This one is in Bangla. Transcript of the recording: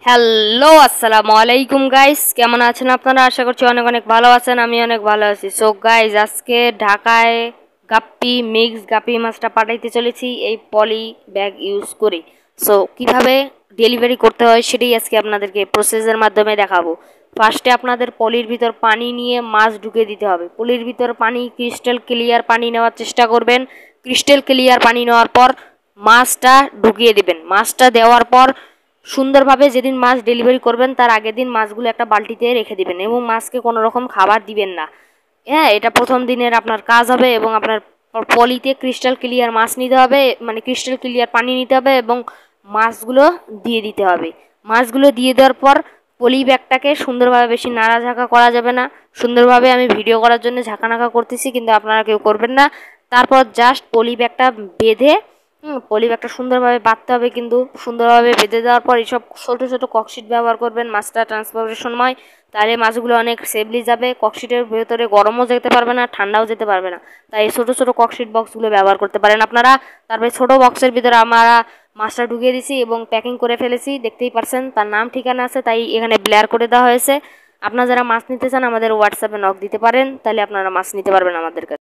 হ্যালো, আসসালামু আলাইকুম গাইস। কেমন আছেন আপনারা? আশা করছি অনেক অনেক ভালো আছেন। আমি অনেক ভালো আছি। সো গাইস, আজকে ঢাকায় গাপ্পি মিক্স গাপ্পি মাছটা পাঠাইতে চলেছি এই পলি ব্যাগ ইউজ করে। সো কিভাবে ডেলিভারি করতে হয় সেটাই আজকে আপনাদেরকে প্রসেসের মাধ্যমে দেখাবো। ফার্স্টে আপনাদের পলির ভিতর পানি নিয়ে মাছ ঢুকে দিতে হবে। পলির ভিতর পানি ক্রিস্টাল ক্লিয়ার পানি নেওয়ার চেষ্টা করবেন। ক্রিস্টাল ক্লিয়ার পানি নেওয়ার পর মাছটা ঢুকিয়ে দিবেন। মাছটা দেওয়ার পর সুন্দরভাবে যেদিন মাছ ডেলিভারি করবেন তার আগের দিন মাছগুলো একটা বালতিতে রেখে দিবেন এবং মাছকে কোনো রকম খাবার দিবেন না। হ্যাঁ, এটা প্রথম দিনের আপনার কাজ হবে এবং আপনার পলিতে ক্রিস্টাল ক্লিয়ার মাছ নিতে হবে, মানে ক্রিস্টাল ক্লিয়ার পানি নিতে হবে এবং মাছগুলো দিয়ে দিতে হবে। মাছগুলো দিয়ে দেওয়ার পর পলি ব্যাগটাকে সুন্দরভাবে, বেশি নাড়াঝাঁকা করা যাবে না। সুন্দরভাবে আমি ভিডিও করার জন্য ঝাঁকানাকা করতেছি, কিন্তু আপনারা কেউ করবেন না। তারপর জাস্ট পলি ব্যাগটা বেঁধে পলি ব্যাগটা সুন্দরভাবে বাঁধতে হবে, কিন্তু সুন্দরভাবে বেঁধে দেওয়ার পর এইসব ছোটো ছোটো ককশিট ব্যবহার করবেন মাছটা ট্রান্সপোর্টের সময়। তাহলে মাছগুলো অনেক সেফলি যাবে। ককশিটের ভেতরে গরমও যেতে পারবে না, ঠান্ডাও যেতে পারবে না। তাই ছোটো ছোটো ককশিট বক্সগুলো ব্যবহার করতে পারেন আপনারা। তারপরে ছোটো বক্সের ভিতরে আমরা মাছটা ঢুকিয়ে দিছি এবং প্যাকিং করে ফেলেছি। দেখতেই পারছেন তার নাম ঠিকানা আছে, তাই এখানে ব্লেয়ার করে দেওয়া হয়েছে। আপনারা যারা মাছ নিতে চান আমাদের হোয়াটসঅ্যাপে নক দিতে পারেন, তাহলে আপনারা মাছ নিতে পারবেন আমাদের কাছে।